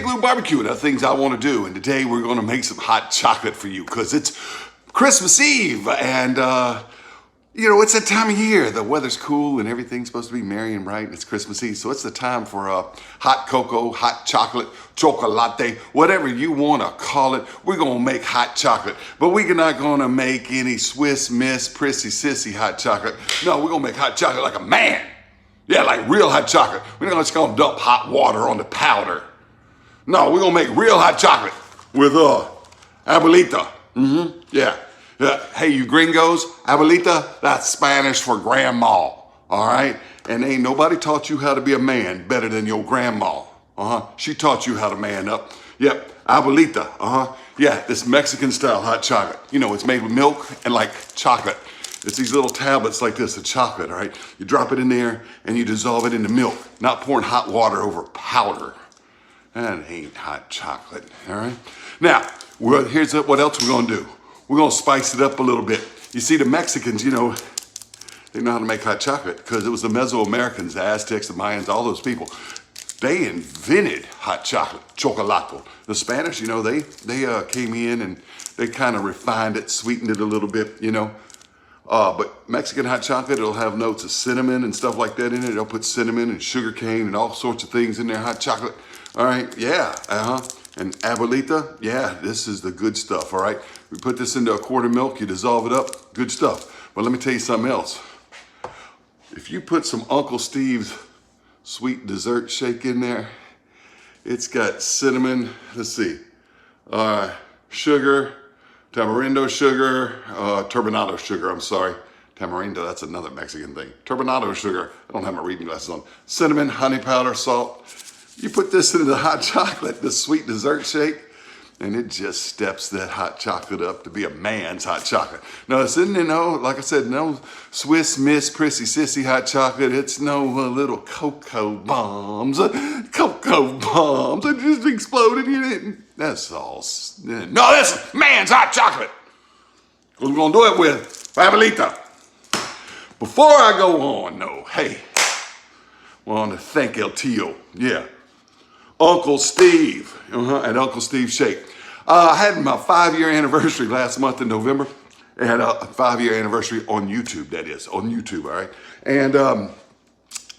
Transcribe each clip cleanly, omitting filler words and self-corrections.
Blue Barbecue and other things I want to do. And today we're going to make some hot chocolate for you because it's Christmas Eve and you know, it's that time of year. The weather's cool and everything's supposed to be merry and bright. It's Christmas Eve, so it's the time for hot cocoa, hot chocolate, chocolate, whatever you want to call it. We're going to make hot chocolate, but we're not going to make any Swiss Miss Prissy Sissy hot chocolate. No, we're going to make hot chocolate like a man. Yeah, like real hot chocolate. We're not just going to dump hot water on the powder. No, we're going to make real hot chocolate with Abuelita. Yeah. Hey, you gringos, Abuelita, that's Spanish for grandma, all right? And ain't nobody taught you how to be a man better than your grandma. She taught you how to man up. Yep, Abuelita, Yeah, this Mexican style hot chocolate. You know, it's made with milk and like chocolate. It's these little tablets like this of chocolate, all right? You drop it in there and you dissolve it into milk, not pouring hot water over powder. That ain't hot chocolate, all right? Now, here's what else we're gonna do. We're gonna spice it up a little bit. You see, the Mexicans, you know, they know how to make hot chocolate because it was the Mesoamericans, the Aztecs, the Mayans, all those people. They invented hot chocolate, chocolato. The Spanish, you know, they came in and they kind of refined it, sweetened it a little bit, you know. But Mexican hot chocolate, it'll have notes of cinnamon and stuff like that in it. They'll put cinnamon and sugar cane and all sorts of things in their hot chocolate. All right, yeah, And Abuelita, yeah, this is the good stuff, all right? We put this into a quart of milk, you dissolve it up, good stuff. But let me tell you something else. If you put some Uncle Steve's sweet dessert shake in there, it's got cinnamon, let's see, sugar, tamarindo sugar, turbinado sugar, I'm sorry. Tamarindo, that's another Mexican thing. Turbinado sugar, I don't have my reading glasses on. Cinnamon, honey powder, salt. You put this into the hot chocolate, the sweet dessert shake, and it just steps that hot chocolate up to be a man's hot chocolate. No, it's in, you know, like I said, no Swiss Miss Prissy Sissy hot chocolate. It's no little cocoa bombs. Cocoa bombs that just exploded in it. That's all. No, that's man's hot chocolate. We're going to do it with Abuelita. Before I go on, no, hey, I want to thank El Tio. Yeah. Uncle Steve, at Uncle Steve Shake. I had my 5-year anniversary last month in November. I had a 5-year anniversary on YouTube, that is, on YouTube, all right? And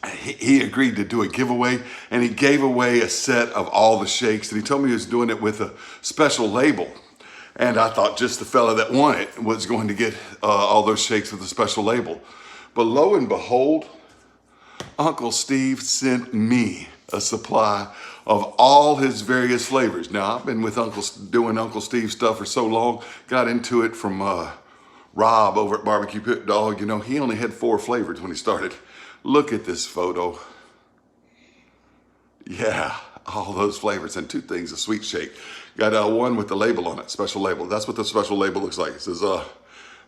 he agreed to do a giveaway, and he gave away a set of all the shakes, and he told me he was doing it with a special label. And I thought just the fella that won it was going to get all those shakes with a special label. But lo and behold, Uncle Steve sent me a supply of all his various flavors. Now, I've been with doing Uncle Steve stuff for so long, got into it from Rob over at Barbecue Pit Dog. You know, he only had 4 flavors when he started. Look at this photo. Yeah, all those flavors and 2 things, a sweet shake. Got one with the label on it, special label. That's what the special label looks like. It says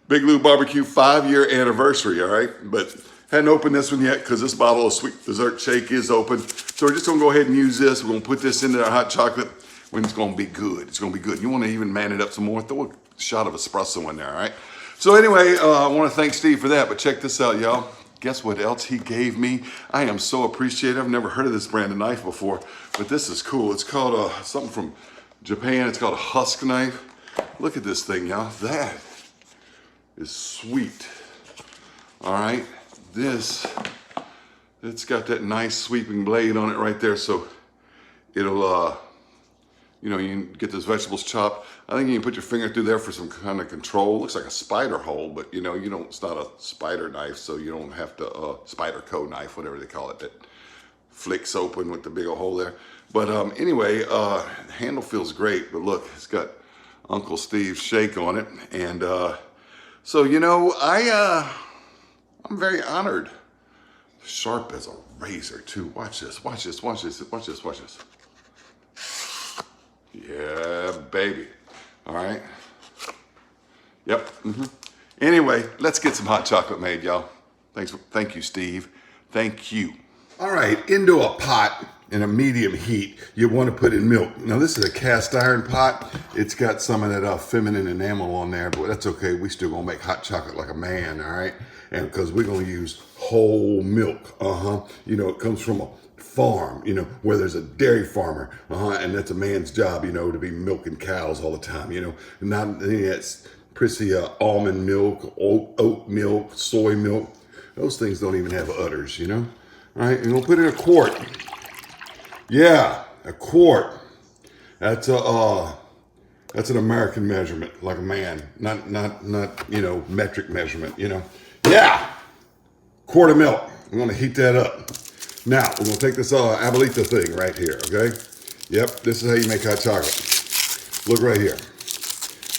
Big Blue Barbecue 5-year anniversary, all right? But hadn't opened this one yet because this bottle of sweet dessert shake is open. So we're just gonna go ahead and use this. We're gonna put this into our hot chocolate when it's gonna be good. It's gonna be good. You wanna even man it up some more, throw a shot of espresso in there, all right? So anyway, I wanna thank Steve for that, but check this out, y'all. Guess what else he gave me? I am so appreciative. I've never heard of this brand of knife before, but this is cool. It's called something from Japan. It's called a husk knife. Look at this thing, y'all. That is sweet, all right? It's got that nice sweeping blade on it right there, so it'll, you know, you can get those vegetables chopped. I think you can put your finger through there for some kind of control. Looks like a spider hole, but you know, it's not a spider knife, so you don't have to, spider co knife, whatever they call it, that flicks open with the big old hole there. But anyway, the handle feels great, but look, it's got Uncle Steve's shake on it. And so, you know, I'm very honored. Sharp as a razor too. Watch this, watch this, watch this, watch this, watch this. Yeah, baby. All right. Yep. Anyway, let's get some hot chocolate made, y'all. Thank you, Steve. Thank you. All right, into a pot in a medium heat, you want to put in milk. Now this is a cast iron pot. It's got some of that feminine enamel on there, but that's okay. We still gonna make hot chocolate like a man, all right? And because we're gonna use whole milk, you know, it comes from a farm, where there's a dairy farmer, and that's a man's job, to be milking cows all the time, not any of that prissy almond milk, oat milk, soy milk. Those things don't even have udders, All right, and we'll put in a quart. Yeah, a quart. That's an American measurement, like a man, not metric measurement, Yeah, quart of milk. I'm gonna heat that up. Now, we're gonna take this Abuelita thing right here, okay? Yep, this is how you make hot chocolate. Look right here.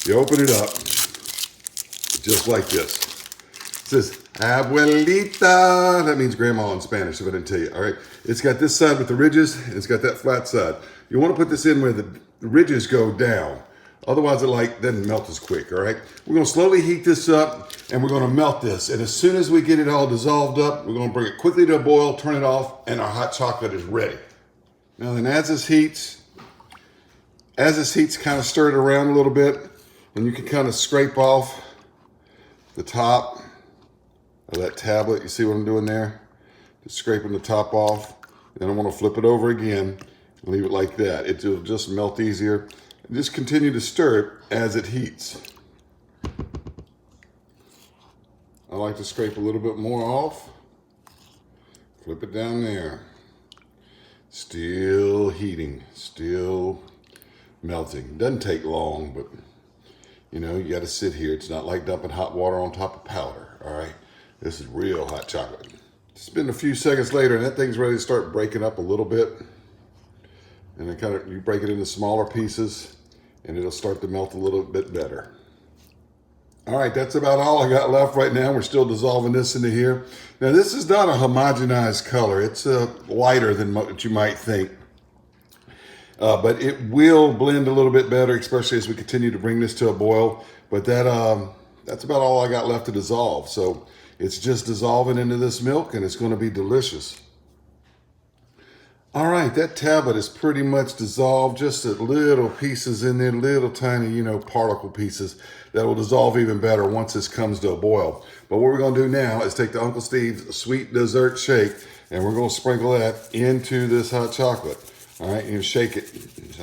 You open it up, just like this. It says, Abuelita. That means grandma in Spanish, if I didn't tell you, all right? It's got this side with the ridges, and it's got that flat side. You wanna put this in where the ridges go down. Otherwise, it doesn't melt as quick, all right? We're gonna slowly heat this up, and we're gonna melt this. And as soon as we get it all dissolved up, we're gonna bring it quickly to a boil, turn it off, and our hot chocolate is ready. Now then, as this heats, kind of stir it around a little bit, and you can kind of scrape off the top of that tablet. You see what I'm doing there? Just scraping the top off. Then I wanna flip it over again and leave it like that. It'll just melt easier. And just continue to stir it as it heats. I like to scrape a little bit more off. Flip it down there. Still heating, still melting. Doesn't take long, but you gotta sit here. It's not like dumping hot water on top of powder, all right? This is real hot chocolate. It's been a few seconds later and that thing's ready to start breaking up a little bit. And then you break it into smaller pieces and it'll start to melt a little bit better. All right, that's about all I got left right now. We're still dissolving this into here. Now, this is not a homogenized color. It's lighter than what you might think. But it will blend a little bit better, especially as we continue to bring this to a boil. But that's about all I got left to dissolve. So it's just dissolving into this milk, and it's going to be delicious. All right, that tablet is pretty much dissolved, just little pieces in there, little tiny, particle pieces that will dissolve even better once this comes to a boil. But what we're gonna do now is take the Uncle Steve's sweet dessert shake and we're gonna sprinkle that into this hot chocolate. All right, and shake it.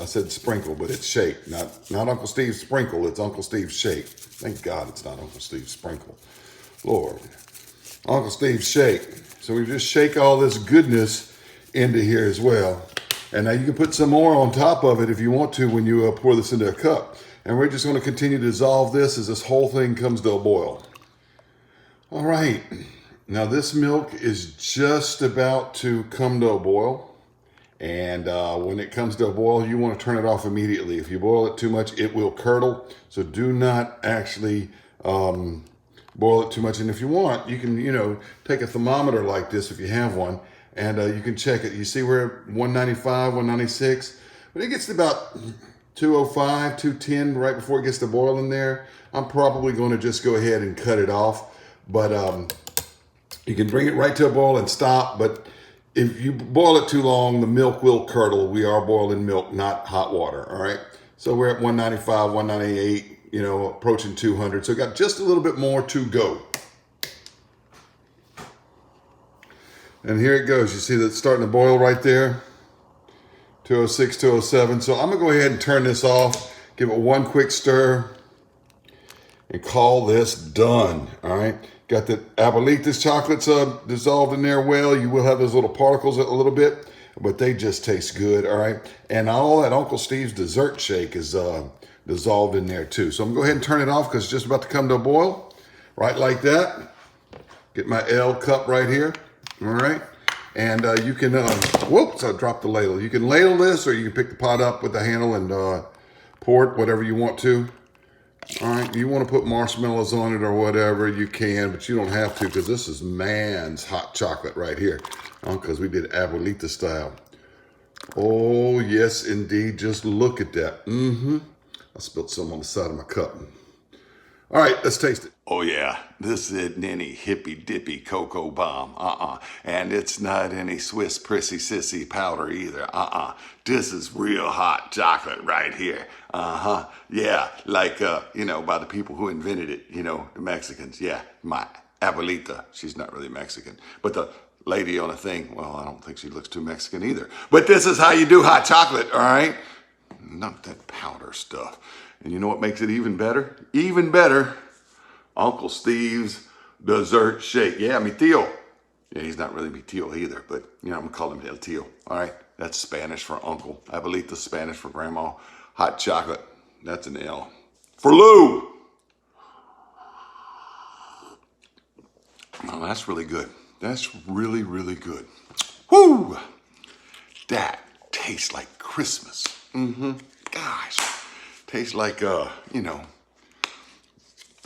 I said sprinkle, but it's shake, not Uncle Steve's sprinkle, it's Uncle Steve's shake. Thank God it's not Uncle Steve's sprinkle. Lord, Uncle Steve's shake. So we just shake all this goodness into here as well. And now you can put some more on top of it if you want to when you pour this into a cup. And we're just going to continue to dissolve this as this whole thing comes to a boil. All right, now this milk is just about to come to a boil. And when it comes to a boil, you want to turn it off immediately. If you boil it too much, it will curdle. So do not actually boil it too much. And if you want, you can, take a thermometer like this if you have one. And you can check it. You see where 195, 196? When it gets to about 205, 210, right before it gets to boiling there, I'm probably going to just go ahead and cut it off. But you can bring it right to a boil and stop. But if you boil it too long, the milk will curdle. We are boiling milk, not hot water, all right? So we're at 195, 198, approaching 200. So got just a little bit more to go. And here it goes. You see that it's starting to boil right there. 206, 207. So I'm going to go ahead and turn this off. Give it one quick stir. And call this done. All right. Got the Abuelita's chocolates dissolved in there well. You will have those little particles a little bit. But they just taste good. All right. And all that Uncle Steve's dessert shake is dissolved in there too. So I'm going to go ahead and turn it off because it's just about to come to a boil. Right like that. Get my L cup right here. All right, and you can, whoops, I dropped the ladle. You can ladle this or you can pick the pot up with the handle and pour it, whatever you want to. All right, you want to put marshmallows on it or whatever, you can, but you don't have to because this is man's hot chocolate right here because we did Abuelita style. Oh, yes, indeed. Just look at that. I spilled some on the side of my cup. All right, let's taste it. Oh yeah, this isn't any hippy dippy cocoa bomb, And it's not any Swiss prissy sissy powder either, This is real hot chocolate right here, Yeah, like, by the people who invented it, the Mexicans, yeah, my Abuelita, she's not really Mexican, but the lady on a thing. Well, I don't think she looks too Mexican either. But this is how you do hot chocolate, all right? Not that powder stuff. And you know what makes it even better? Even better, Uncle Steve's dessert shake. Yeah, mi tío. Yeah, he's not really mi tío either, but you know, I'm gonna call him El Tío, all right? That's Spanish for uncle. Abuelita, Spanish for grandma. Hot chocolate, that's an L. For Lou. Oh, that's really good. That's really, really good. Woo! That tastes like Christmas. Gosh, tastes like, you know,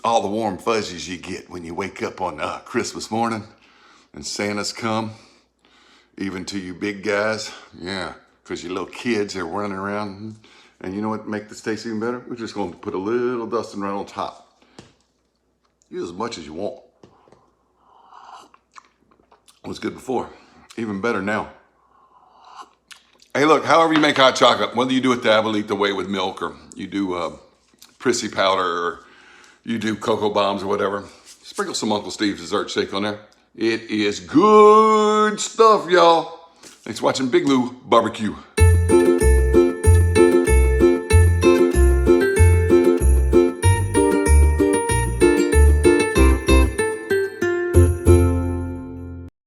all the warm fuzzies you get when you wake up on Christmas morning and Santa's come, even to you big guys. Yeah, because your little kids are running around. And you know what make this taste even better? We're just going to put a little dusting right on top. Use as much as you want. It was good before, even better now. Hey, look, however you make hot chocolate, whether you do it the Abuelita way with milk, or you do prissy powder, or you do cocoa bombs or whatever, sprinkle some Uncle Steve's dessert shake on there. It is good stuff, y'all. Thanks for watching Big Lou Barbecue.